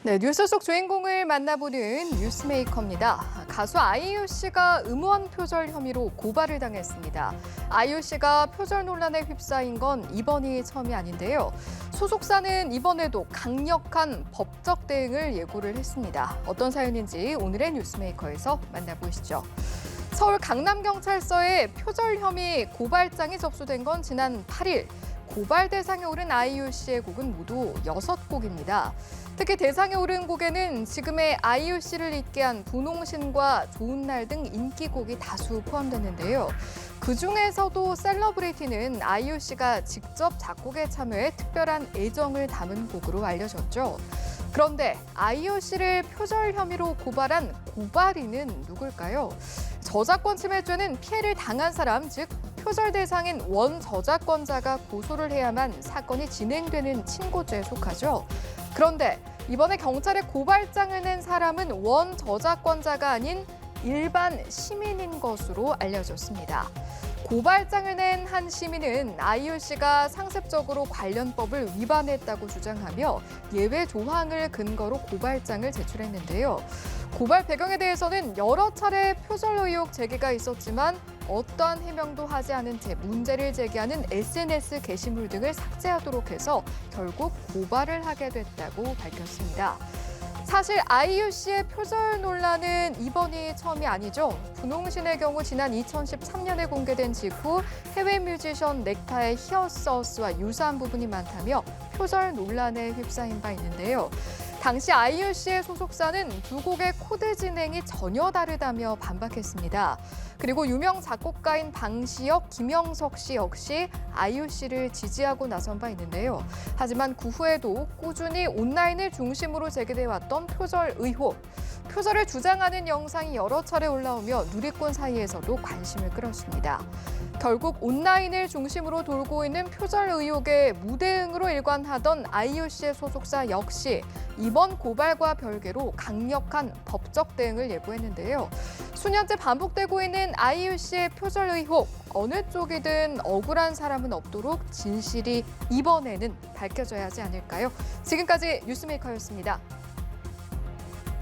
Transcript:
네, 뉴스 속 주인공을 만나보는 뉴스메이커입니다. 가수 아이유 씨가 음원 표절 혐의로 고발을 당했습니다. 아이유 씨가 표절 논란에 휩싸인 건 이번이 처음이 아닌데요. 소속사는 이번에도 강력한 법적 대응을 예고를 했습니다. 어떤 사연인지 오늘의 뉴스메이커에서 만나보시죠. 서울 강남경찰서에 표절 혐의 고발장이 접수된 건 지난 8일. 고발 대상에 오른 아이유 씨의 곡은 모두 6곡입니다. 특히 대상에 오른 곡에는 지금의 아이유 씨를 잊게 한 분홍신과 좋은 날 등 인기곡이 다수 포함됐는데요. 그중에서도 셀러브리티는 아이유 씨가 직접 작곡에 참여해 특별한 애정을 담은 곡으로 알려졌죠. 그런데 아이유 씨를 표절 혐의로 고발한 고발인은 누굴까요? 저작권 침해죄는 피해를 당한 사람, 즉 표절 대상인 원 저작권자가 고소를 해야만 사건이 진행되는 친고죄에 속하죠. 그런데 이번에 경찰에 고발장을 낸 사람은 원 저작권자가 아닌 일반 시민인 것으로 알려졌습니다. 고발장을 낸 한 시민은 아이유 씨가 상습적으로 관련 법을 위반했다고 주장하며 예외 조항을 근거로 고발장을 제출했는데요. 고발 배경에 대해서는 여러 차례 표절 의혹 제기가 있었지만 어떠한 해명도 하지 않은 채 문제를 제기하는 SNS 게시물 등을 삭제하도록 해서 결국 고발을 하게 됐다고 밝혔습니다. 사실 아이유 씨의 표절 논란은 이번이 처음이 아니죠. 분홍신의 경우 지난 2013년에 공개된 직후 해외 뮤지션 넥타의 히어서스와 유사한 부분이 많다며 표절 논란에 휩싸인 바 있는데요. 당시 아이유 씨의 소속사는 두 곡의 코드 진행이 전혀 다르다며 반박했습니다. 그리고 유명 작곡가인 방시혁, 김영석 씨 역시 아이유 씨를 지지하고 나선 바 있는데요. 하지만 그 후에도 꾸준히 온라인을 중심으로 제기돼 왔던 표절 의혹. 표절을 주장하는 영상이 여러 차례 올라오며 누리꾼 사이에서도 관심을 끌었습니다. 결국 온라인을 중심으로 돌고 있는 표절 의혹에 무대응으로 일관하던 아이유 씨의 소속사 역시 이번 고발과 별개로 강력한 법적 대응을 예고했는데요. 수년째 반복되고 있는 아이유 씨의 표절 의혹, 어느 쪽이든 억울한 사람은 없도록 진실이 이번에는 밝혀져야 하지 않을까요? 지금까지 뉴스메이커였습니다.